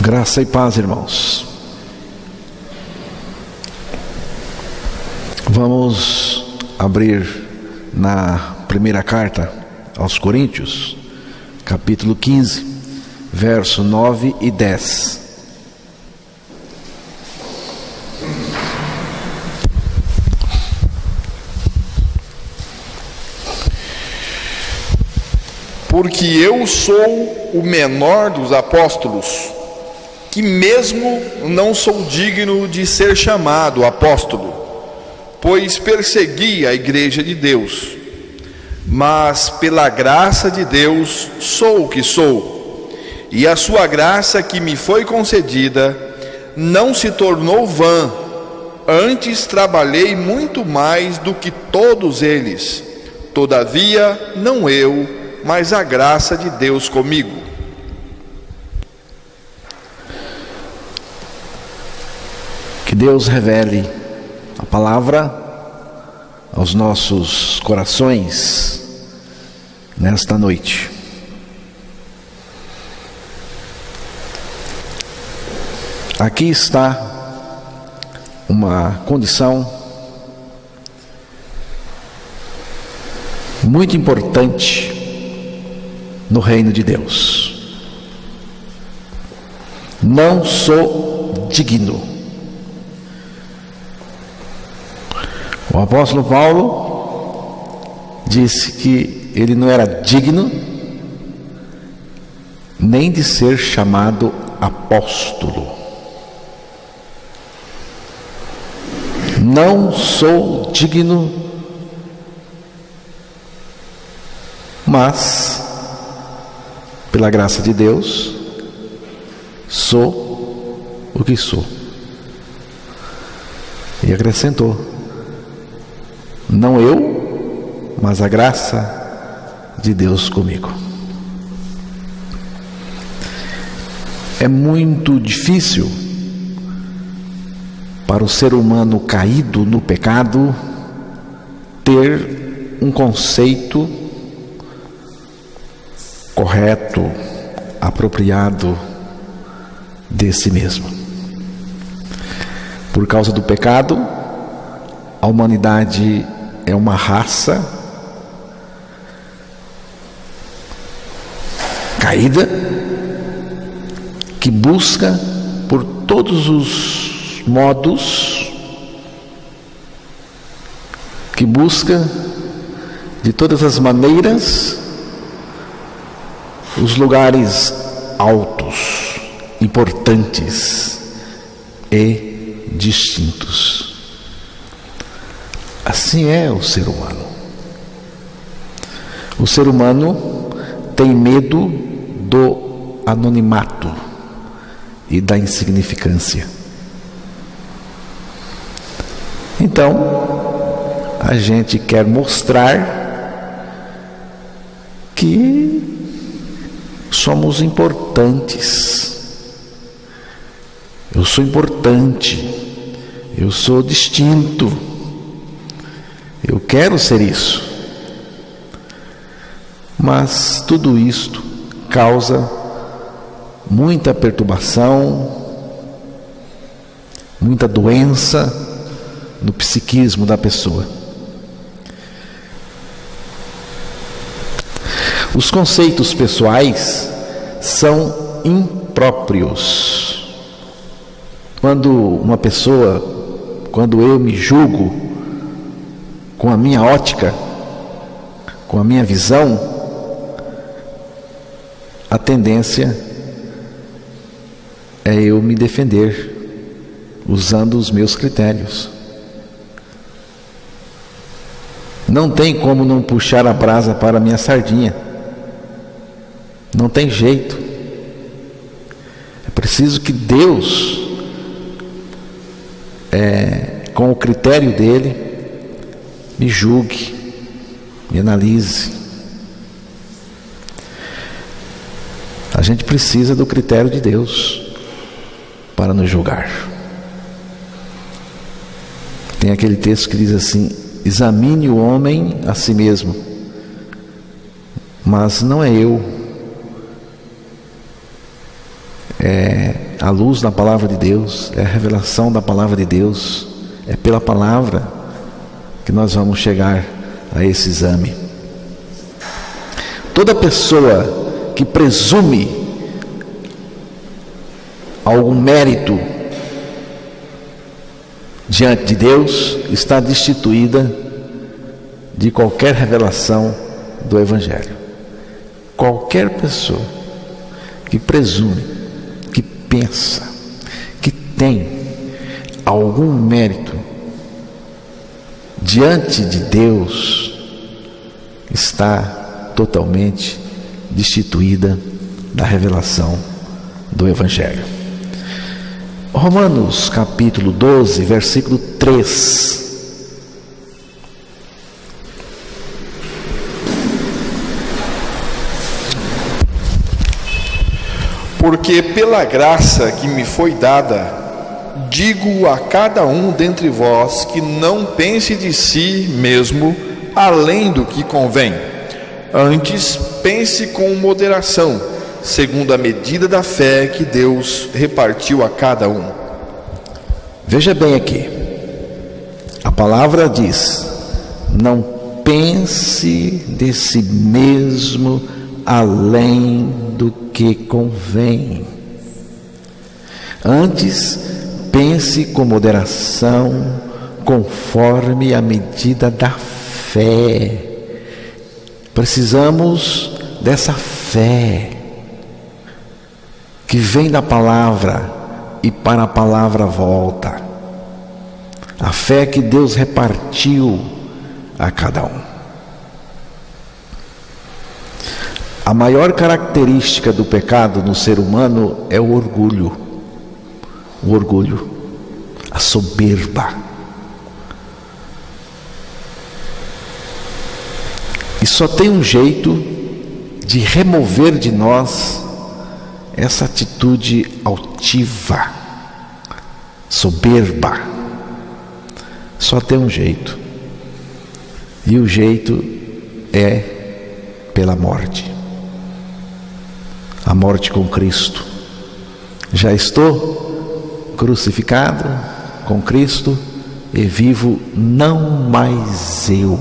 Graça e paz, irmãos. Vamos abrir na primeira carta aos Coríntios, capítulo 15, verso 9 e 10. Porque eu sou o menor dos apóstolos, que mesmo não sou digno de ser chamado apóstolo, pois persegui a igreja de Deus. Mas pela graça de Deus sou o que sou, e a sua graça que me foi concedida não se tornou vã. Antes trabalhei muito mais do que todos eles. Todavia, não eu, mas a graça de Deus comigo. Que Deus revele a palavra aos nossos corações nesta noite. Aqui está uma condição muito importante no reino de Deus. Não sou digno. O apóstolo Paulo disse que ele não era digno nem de ser chamado apóstolo. Não sou digno, mas pela graça de Deus sou o que sou. E acrescentou: não eu, mas a graça de Deus comigo. É muito difícil para o ser humano caído no pecado ter um conceito correto, apropriado de si mesmo. Por causa do pecado, a humanidade é uma raça caída que busca por todos os modos, que busca de todas as maneiras os lugares altos, importantes e distintos. Assim é o ser humano. O ser humano tem medo do anonimato e da insignificância. Então, a gente quer mostrar que somos importantes. Eu sou importante, eu sou distinto, eu quero ser isso. Mas tudo isto causa muita perturbação, muita doença no psiquismo da pessoa. Os conceitos pessoais são impróprios. Quando eu me julgo com a minha ótica, com a minha visão, a tendência é eu me defender usando os meus critérios. Não tem como não puxar a brasa para a minha sardinha. Não tem jeito. É preciso que Deus, com o critério dele, me julgue, me analise. A gente precisa do critério de Deus para nos julgar. Tem aquele texto que diz assim: examine o homem a si mesmo, mas não é eu, a luz da palavra de Deus, é a revelação da palavra de Deus, é pela palavra que nós vamos chegar a esse exame. Toda pessoa que presume algum mérito diante de Deus está destituída de qualquer revelação do Evangelho. Qualquer pessoa que presume, que pensa, que tem algum mérito diante de Deus está totalmente destituída da revelação do Evangelho. Romanos capítulo 12, versículo 3. Porque pela graça que me foi dada, digo a cada um dentre vós que não pense de si mesmo além do que convém. Antes, pense com moderação, segundo a medida da fé que Deus repartiu a cada um. Veja bem aqui, a palavra diz: não pense de si mesmo além do que convém. Antes, pense com moderação, conforme a medida da fé. Precisamos dessa fé que vem da palavra e para a palavra volta. A fé que Deus repartiu a cada um. A maior característica do pecado no ser humano é o orgulho. O orgulho, a soberba. E só tem um jeito de remover de nós essa atitude altiva, soberba. Só tem um jeito. E o jeito é pela morte. A morte com Cristo. Já estou crucificado com Cristo e vivo não mais eu,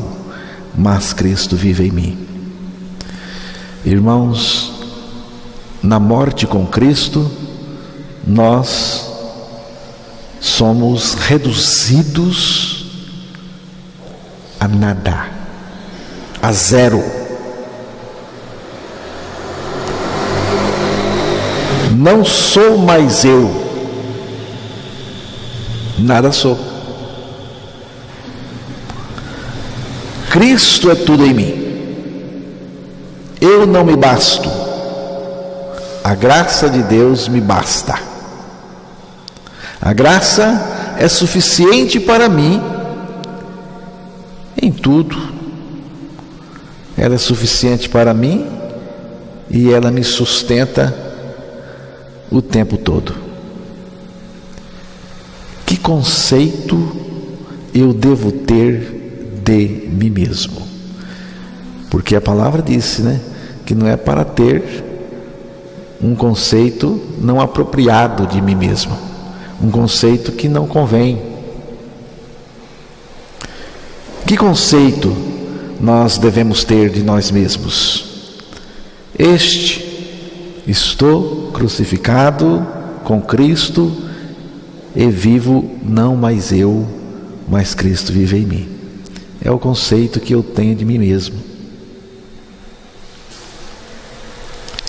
mas Cristo vive em mim. Irmãos, na morte com Cristo, nós somos reduzidos a nada, a zero. Não sou mais eu, nada sou. Cristo é tudo em mim. Eu não me basto. A graça de Deus me basta. A graça é suficiente para mim em tudo. Ela é suficiente para mim e ela me sustenta o tempo todo. Que conceito eu devo ter de mim mesmo? Porque a palavra disse, né, que não é para ter um conceito não apropriado de mim mesmo, um conceito que não convém. Que conceito nós devemos ter de nós mesmos? Estou crucificado com Cristo e vivo não mais eu, mas Cristo vive em mim. É o conceito que eu tenho de mim mesmo.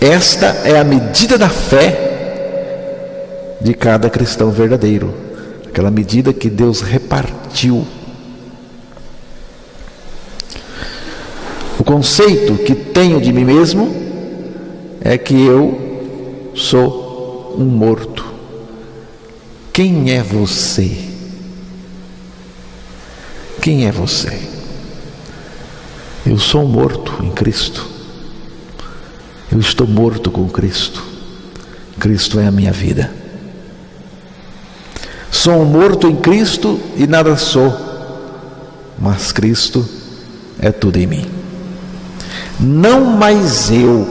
Esta é a medida da fé de cada cristão verdadeiro, aquela medida que Deus repartiu. O conceito que tenho de mim mesmo é que eu sou um morto. Quem é você? Quem é você? Eu sou um morto em Cristo. Eu estou morto com Cristo. Cristo é a minha vida. Sou um morto em Cristo e nada sou, mas Cristo é tudo em mim. Não mais eu,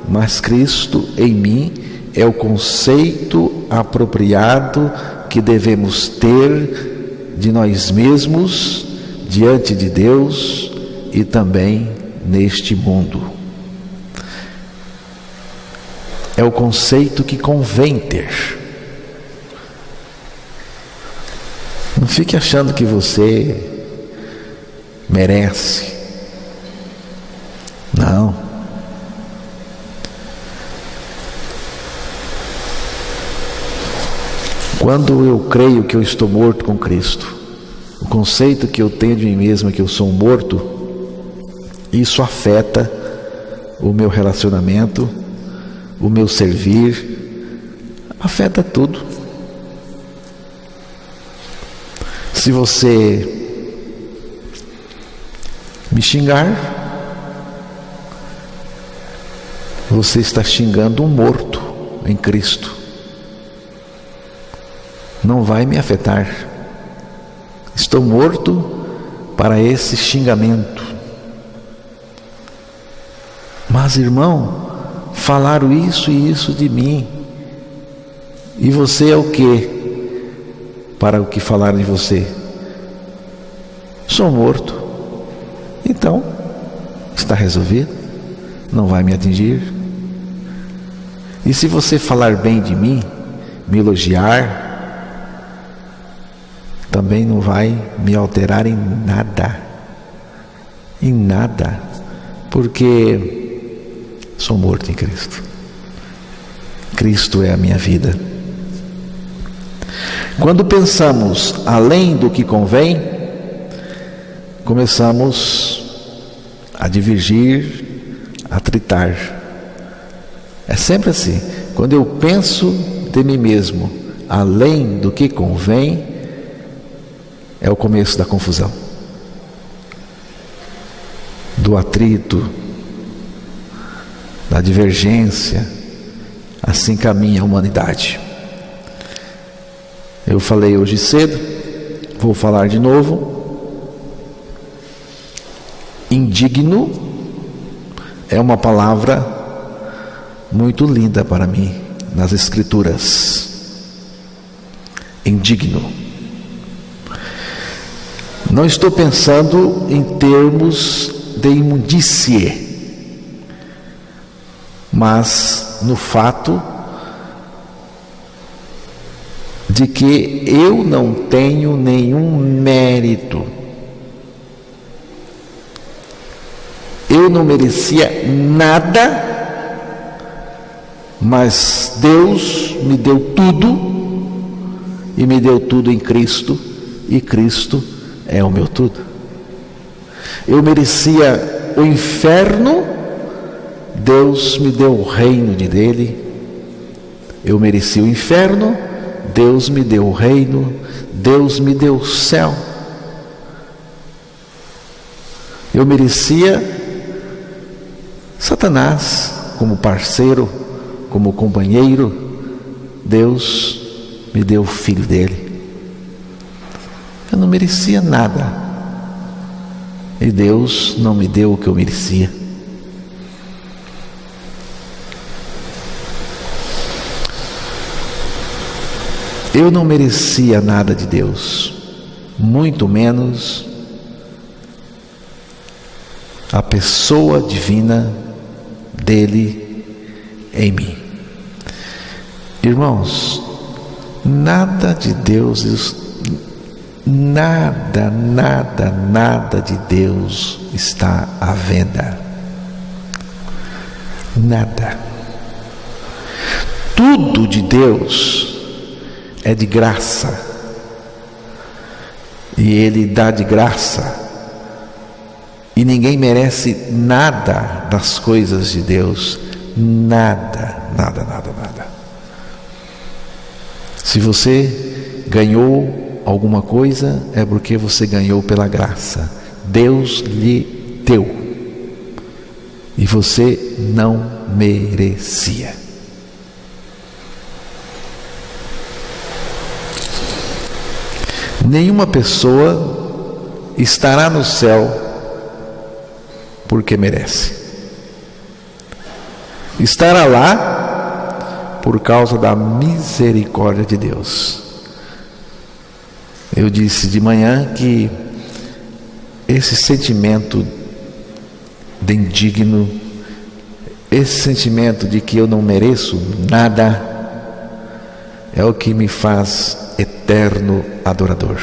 mas Cristo em mim é o conceito apropriado que devemos ter de nós mesmos diante de Deus e também neste mundo. É o conceito que convém ter. Não fique achando que você merece. Não. Quando eu creio que eu estou morto com Cristo, o conceito que eu tenho de mim mesmo é que eu sou morto, isso afeta o meu relacionamento, o meu servir, afeta tudo. Se você me xingar, você está xingando um morto em Cristo. Não vai me afetar. Estou morto para esse xingamento. Mas, irmão, falaram isso e isso de mim. E você é o quê para o que falaram de você? Sou morto. Então, está resolvido. Não vai me atingir. E se você falar bem de mim, me elogiar, também não vai me alterar em nada. Em nada. Porque sou morto em Cristo. Cristo é a minha vida. Quando pensamos além do que convém, começamos a divergir, a atritar. É sempre assim. Quando eu penso de mim mesmo além do que convém, é o começo da confusão, do atrito, da divergência. Assim caminha a humanidade. Eu falei hoje cedo, vou falar de novo. Indigno é uma palavra muito linda para mim nas Escrituras. Indigno. Não estou pensando em termos de imundície, mas no fato de que eu não tenho nenhum mérito. Eu não merecia nada, mas Deus me deu tudo, e me deu tudo em Cristo, e Cristo é o meu tudo. Eu merecia o inferno, Deus me deu o reino dele. Eu merecia o inferno, Deus me deu o reino, Deus me deu o céu. Eu merecia Satanás como parceiro, como companheiro. Deus me deu o filho dele. Eu não merecia nada, e Deus não me deu o que eu merecia. Eu não merecia nada de Deus, muito menos a pessoa divina dele em mim. Irmãos, nada de Deus, nada de Deus está à venda. Nada. Tudo de Deus é de graça, e Ele dá de graça, e ninguém merece nada das coisas de Deus. Nada. Se você ganhou alguma coisa, é porque você ganhou pela graça. Deus lhe deu, e você não merecia. Nenhuma pessoa estará no céu porque merece. Estará lá por causa da misericórdia de Deus. Eu disse de manhã que esse sentimento de indigno, esse sentimento de que eu não mereço nada, é o que me faz eterno adorador.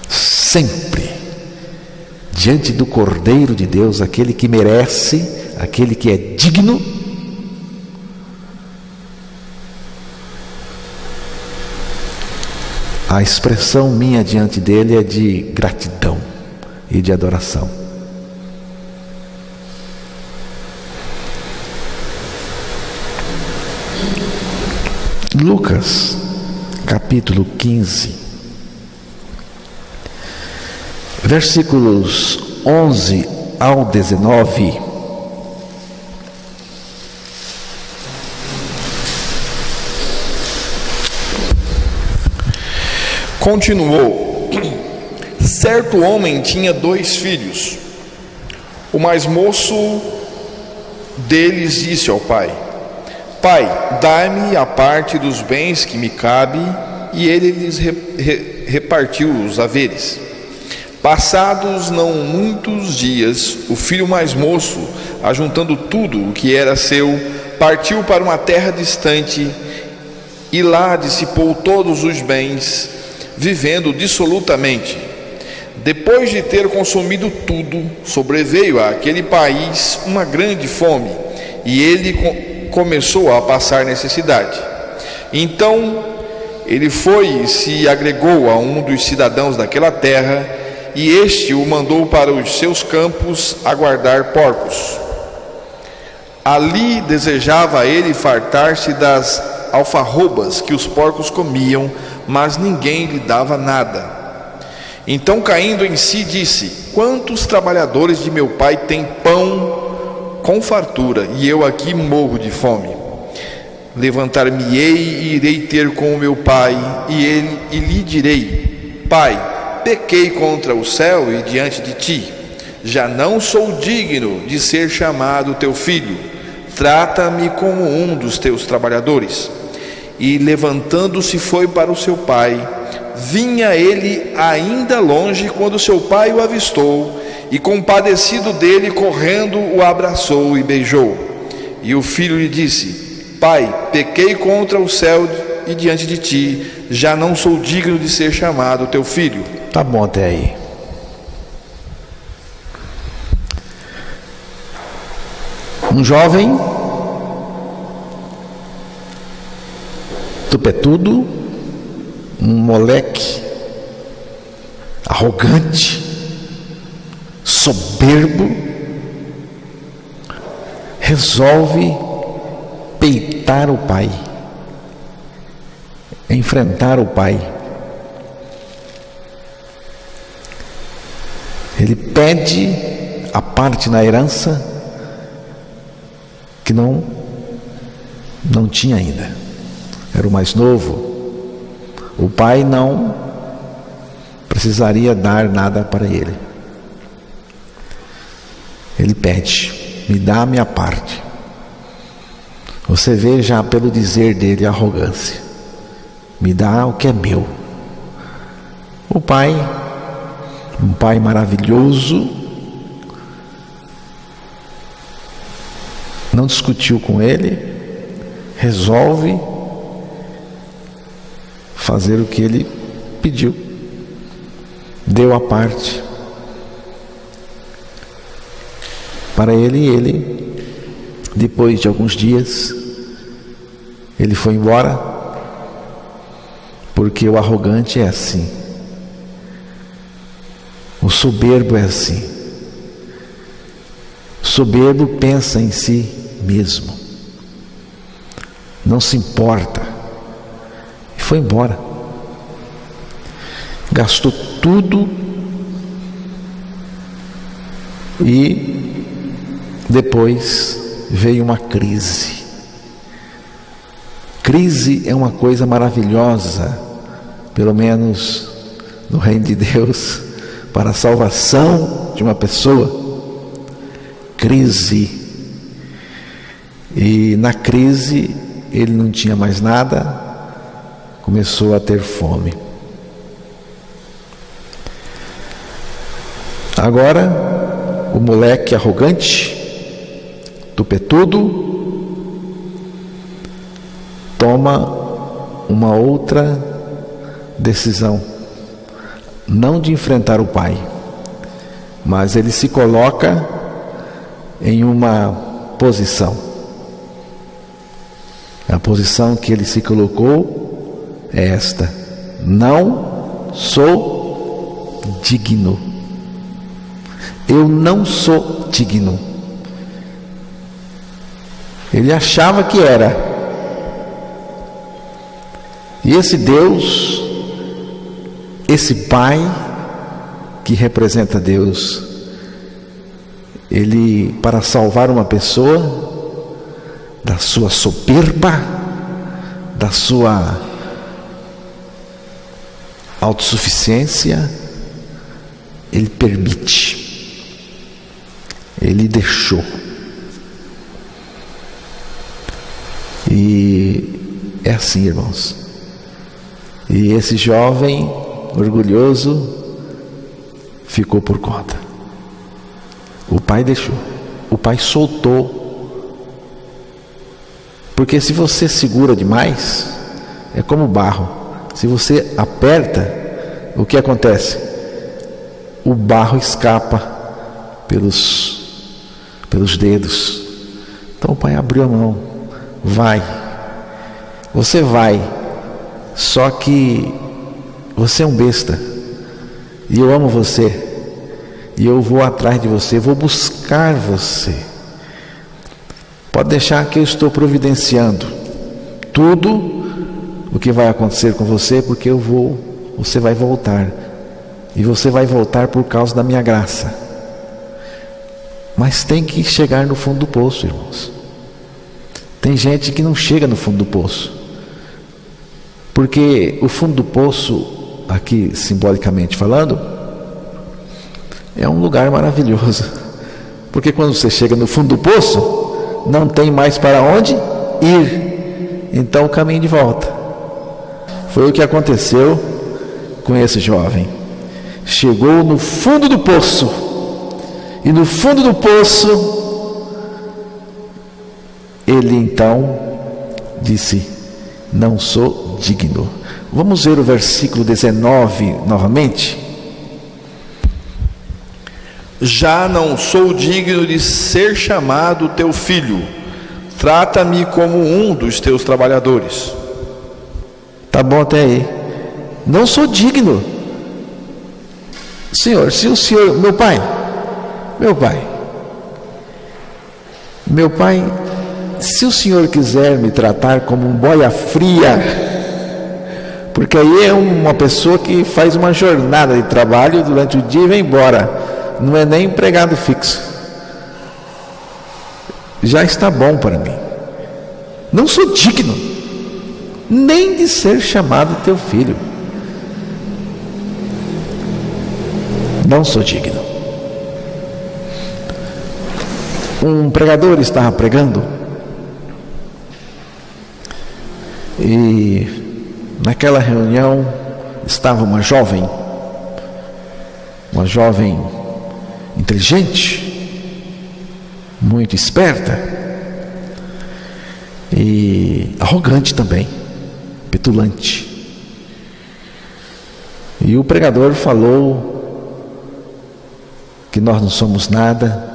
Sempre diante do Cordeiro de Deus, aquele que merece, aquele que é digno, a expressão minha diante dele é de gratidão e de adoração. Lucas, capítulo 15, versículos 11 ao 19. Continuou: certo homem tinha 2 filhos. O mais moço deles disse ao pai: Pai, dá-me a parte dos bens que me cabe. E ele lhes repartiu os haveres. Passados não muitos dias, o filho mais moço, ajuntando tudo o que era seu, partiu para uma terra distante e lá dissipou todos os bens, vivendo dissolutamente. Depois de ter consumido tudo, sobreveio àquele país uma grande fome, e ele começou a passar necessidade. Então ele foi e se agregou a um dos cidadãos daquela terra, e este o mandou para os seus campos a guardar porcos. Ali desejava ele fartar-se das alfarrobas que os porcos comiam, mas ninguém lhe dava nada. Então, caindo em si, disse: quantos trabalhadores de meu pai têm pão com fartura, e eu aqui morro de fome? Levantar-me-ei e irei ter com o meu pai, e lhe direi: Pai, pequei contra o céu e diante de ti, já não sou digno de ser chamado teu filho, trata-me como um dos teus trabalhadores. E levantando-se foi para o seu pai. Vinha ele ainda longe quando seu pai o avistou, e compadecido dele, correndo, o abraçou e beijou. E o filho lhe disse: Pai, pequei contra o céu e diante de ti, já não sou digno de ser chamado teu filho. Tá bom até aí. Um jovem tupetudo, um moleque arrogante, soberbo, resolve peitar o pai, enfrentar o pai. Ele pede a parte na herança que não tinha ainda. Era o mais novo. O pai não precisaria dar nada para ele. Ele pede: me dá a minha parte. Você vê já pelo dizer dele a arrogância. Me dá o que é meu. O pai, um pai maravilhoso, não discutiu com ele, resolve fazer o que ele pediu. Deu a parte para ele, e ele, depois de alguns dias, ele foi embora, porque o arrogante é assim, o soberbo é assim. O soberbo pensa em si mesmo, não se importa, e foi embora, gastou tudo, e depois veio uma crise. Crise é uma coisa maravilhosa, pelo menos no reino de Deus, para a salvação de uma pessoa. Crise E na crise ele não tinha mais nada, começou a ter fome. Agora o moleque arrogante, tupetudo, toma uma outra decisão, não de enfrentar o pai, mas ele se coloca em uma posição. A posição que ele se colocou é esta: não sou digno. Eu não sou digno. Ele achava que era. E esse Deus, esse Pai que representa Deus, ele, para salvar uma pessoa da sua soberba, da sua autossuficiência, ele permite. Ele deixou. E é assim, irmãos. E esse jovem orgulhoso ficou por conta. O pai deixou. O pai soltou. Porque se você segura demais, é como barro. Se você aperta, o que acontece? O barro escapa pelos dedos. Então o pai abriu a mão. Vai. Você vai. Só que você é um besta. E eu amo você. E eu vou atrás de você. Vou buscar você. Pode deixar que eu estou providenciando tudo o que vai acontecer com você, porque você vai voltar. E você vai voltar por causa da minha graça. Mas tem que chegar no fundo do poço, irmãos. Tem gente que não chega no fundo do poço. Porque o fundo do poço, aqui simbolicamente falando, é um lugar maravilhoso. Porque quando você chega no fundo do poço, não tem mais para onde ir. Então o caminho de volta. Foi o que aconteceu com esse jovem. Chegou no fundo do poço. E no fundo do poço, ele então disse: não sou digno. Vamos ver o versículo 19 novamente. Já não sou digno de ser chamado teu filho. Trata-me como um dos teus trabalhadores. Tá bom até aí. Não sou digno. Senhor, se o Senhor, meu pai, se o Senhor quiser me tratar como um boia fria, porque aí é uma pessoa que faz uma jornada de trabalho durante o dia e vem embora, não é nem empregado fixo, já está bom para mim. Não sou digno nem de ser chamado teu filho. Não sou digno. Um pregador estava pregando e naquela reunião estava uma jovem inteligente, muito esperta e arrogante também, petulante. E o pregador falou que nós não somos nada,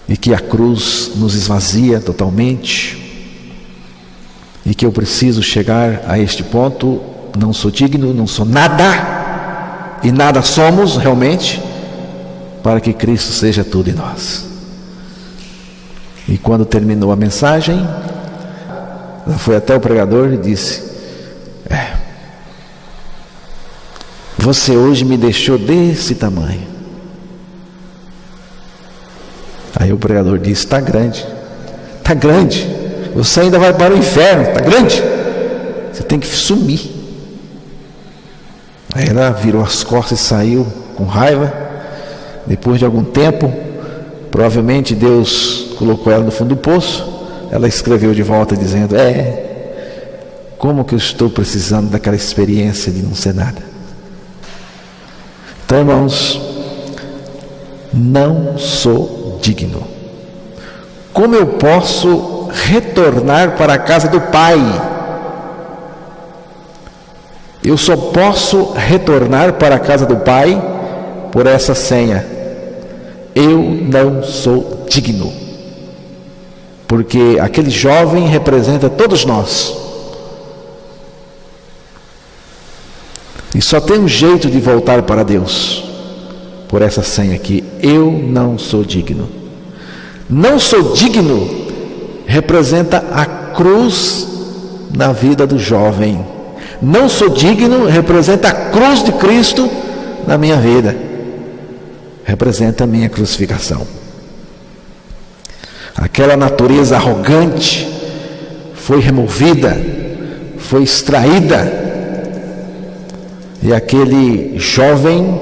e que a cruz nos esvazia totalmente, e que eu preciso chegar a este ponto. Não sou digno, não sou nada, e nada somos realmente, para que Cristo seja tudo em nós. E quando terminou a mensagem, ela foi até o pregador e disse: você hoje me deixou desse tamanho. Aí o pregador disse: está grande, você ainda vai para o inferno, está grande, você tem que sumir. Aí ela virou as costas e saiu com raiva. Depois de algum tempo, Provavelmente Deus colocou ela no fundo do poço. Ela escreveu de volta dizendo: como que eu estou precisando daquela experiência de não ser nada. Então, irmãos, não sou digno. Como eu posso retornar para a casa do Pai? Eu só posso retornar para a casa do Pai por essa senha: eu não sou digno. Porque aquele jovem representa todos nós. E só tem um jeito de voltar para Deus: por essa senha aqui: eu não sou digno. Não sou digno representa a cruz na vida do jovem. Não sou digno representa a cruz de Cristo na minha vida. Representa a minha crucificação. Aquela natureza arrogante foi removida, foi extraída. E aquele jovem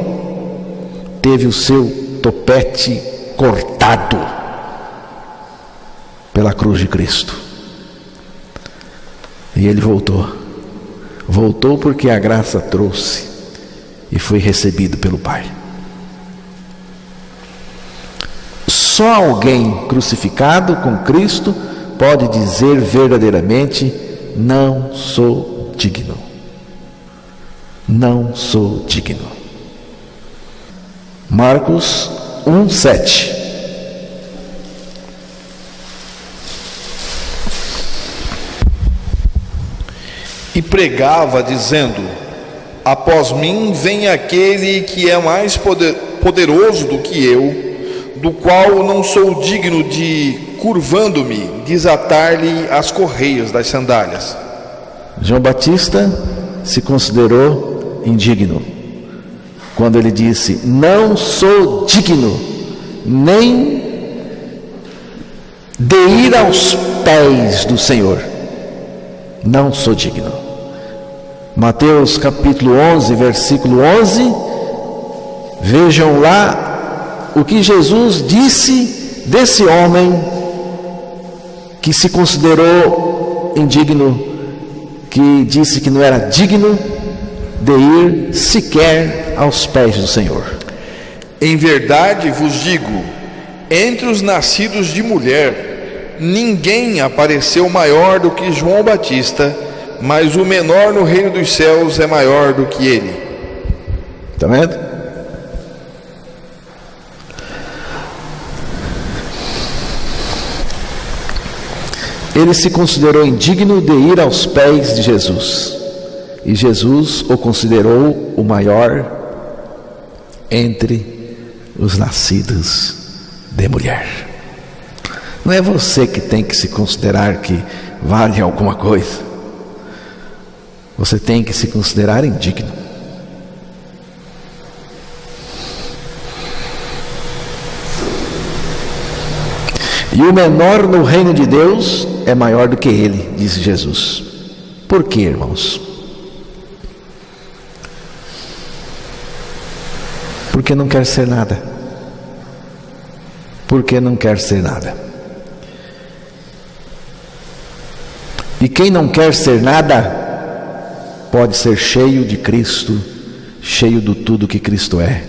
teve o seu topete cortado pela cruz de Cristo. E ele voltou. Voltou porque a graça trouxe e foi recebido pelo Pai. Só alguém crucificado com Cristo pode dizer verdadeiramente: não sou digno. Não sou digno. Marcos 1:7. E pregava dizendo: após mim vem aquele que é mais poderoso do que eu, do qual não sou digno de, curvando-me, desatar-lhe as correias das sandálias. João Batista se considerou indigno quando ele disse: não sou digno nem de ir aos pés do Senhor. Não sou digno. Mateus capítulo 11, versículo 11. Vejam lá o que Jesus disse desse homem que se considerou indigno, que disse que não era digno de ir sequer aos pés do Senhor. Em verdade vos digo, entre os nascidos de mulher, ninguém apareceu maior do que João Batista, mas o menor no reino dos céus é maior do que ele. Está vendo? Ele se considerou indigno de ir aos pés de Jesus, e Jesus o considerou o maior entre os nascidos de mulher. Não é você que tem que se considerar que vale alguma coisa. Você tem que se considerar indigno. E o menor no reino de Deus é maior do que ele, disse Jesus. Por quê, irmãos? Porque não quer ser nada. Porque não quer ser nada. E quem não quer ser nada pode ser cheio de Cristo, cheio do tudo que Cristo é.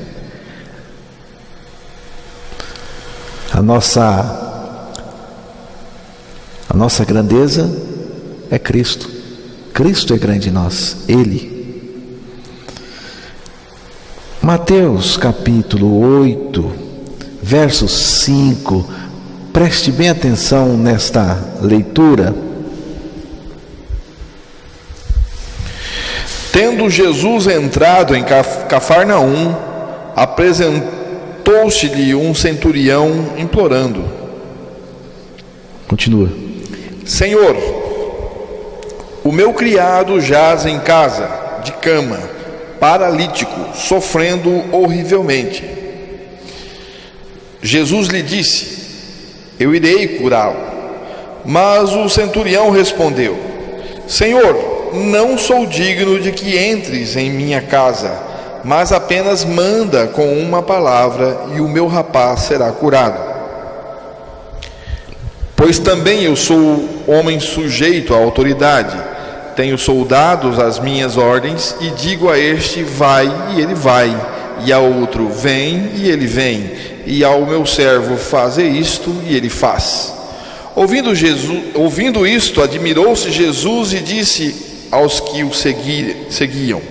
A nossa grandeza é Cristo. Cristo é grande em nós, Ele. Mateus capítulo 8, verso 5. Preste bem atenção nesta leitura. Tendo Jesus entrado em Cafarnaum, apresentou-se-lhe um centurião implorando. Continua. Senhor, o meu criado jaz em casa, de cama, paralítico, sofrendo horrivelmente. Jesus lhe disse: eu irei curá-lo. Mas o centurião respondeu: Senhor, não sou digno de que entres em minha casa, mas apenas manda com uma palavra e o meu rapaz será curado. Pois também eu sou homem sujeito à autoridade, tenho soldados às minhas ordens, e digo a este, vai, e ele vai, e ao outro, vem, e ele vem, e ao meu servo, faze isto, e ele faz. Ouvindo isto, admirou-se Jesus e disse aos que o seguiam: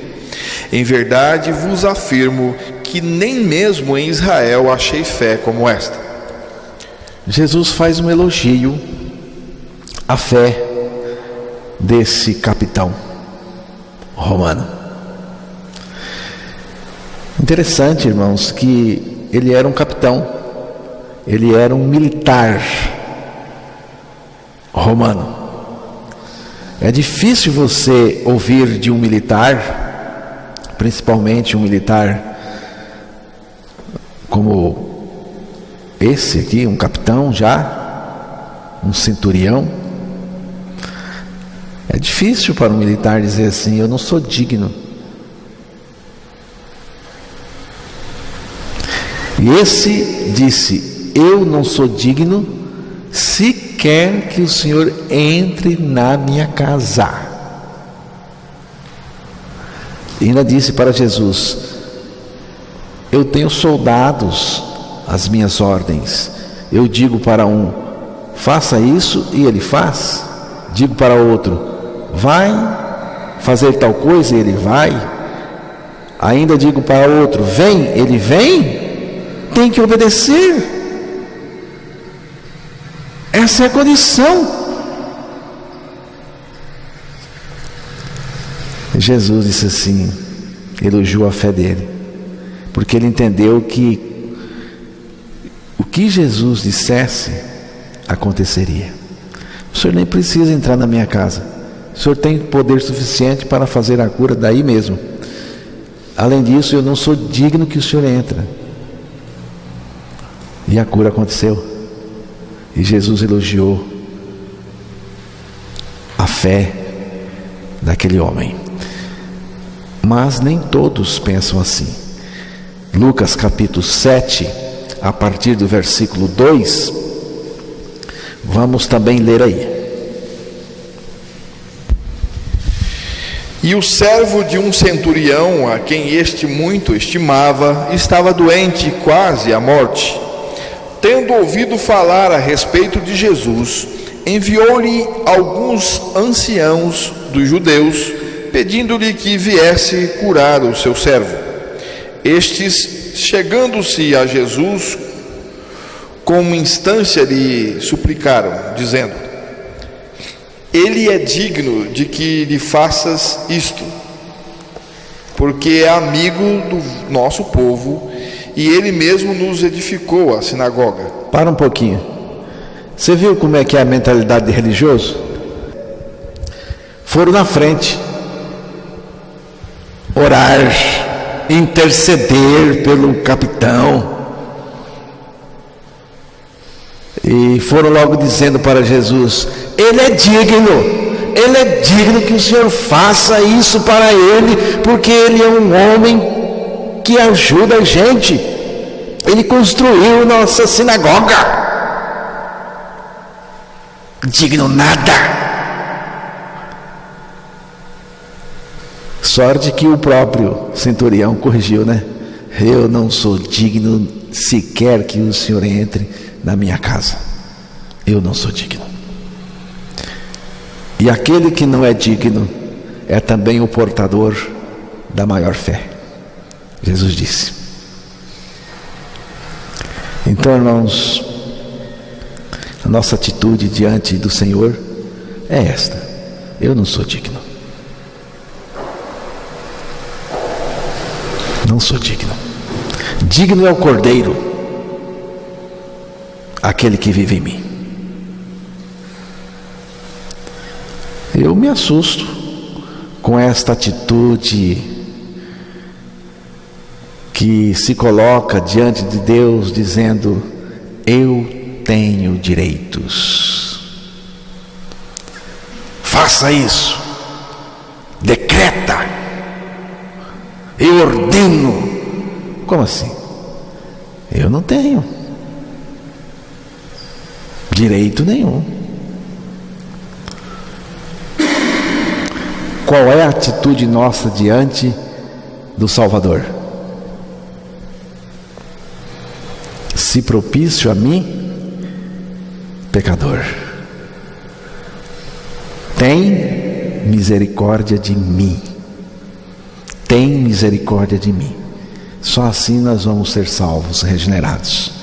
em verdade vos afirmo que nem mesmo em Israel achei fé como esta. Jesus faz um elogio à fé desse capitão romano. Interessante, irmãos, que ele era um capitão, ele era um militar romano. É difícil você ouvir de um militar, principalmente um militar como esse aqui, um capitão já, um centurião. É difícil para um militar dizer assim: eu não sou digno. E esse disse: eu não sou digno sequer que o Senhor entre na minha casa. E ainda disse para Jesus: eu tenho soldados às minhas ordens. Eu digo para um, faça isso, e ele faz. Digo para outro, vai fazer tal coisa, e ele vai. Ainda digo para outro, vem, ele vem. Tem que obedecer. Essa é a condição. Jesus disse assim, elogiou a fé dele, porque ele entendeu que o que Jesus dissesse aconteceria. O Senhor nem precisa entrar na minha casa. O Senhor tem poder suficiente para fazer a cura daí mesmo. Além disso, eu não sou digno que o Senhor entre. E a cura aconteceu. E Jesus elogiou a fé daquele homem. Mas nem todos pensam assim. Lucas capítulo 7, a partir do versículo 2, vamos também ler aí. E o servo de um centurião, a quem este muito estimava, estava doente, quase à morte. Tendo ouvido falar a respeito de Jesus, enviou-lhe alguns anciãos dos judeus, pedindo-lhe que viesse curar o seu servo. Estes, chegando-se a Jesus, como instância lhe suplicaram, dizendo: ele é digno de que lhe faças isto, porque é amigo do nosso povo, e ele mesmo nos edificou a sinagoga. Para um pouquinho. Você viu como é que é a mentalidade de religioso? Foram na frente orar, interceder pelo capitão, e foram logo dizendo para Jesus: ele é digno que o Senhor faça isso para ele, porque ele é um homem que ajuda a gente, ele construiu nossa sinagoga. Digno nada. Sorte que o próprio centurião corrigiu, né? Eu não sou digno sequer que o Senhor entre na minha casa. Eu não sou digno. E aquele que não é digno é também o portador da maior fé, Jesus disse. Então, irmãos, a nossa atitude diante do Senhor é esta: eu não sou digno. Não sou digno. Digno é o Cordeiro, aquele que vive em mim. Eu me assusto com esta atitude que se coloca diante de Deus dizendo: eu tenho direitos, faça isso, decreta, eu ordeno. Como assim? Eu não tenho Direito nenhum. Qual é a atitude nossa diante do Salvador? Se propício a mim, pecador, tem misericórdia de mim. Tem misericórdia de mim. Só assim nós vamos ser salvos, regenerados.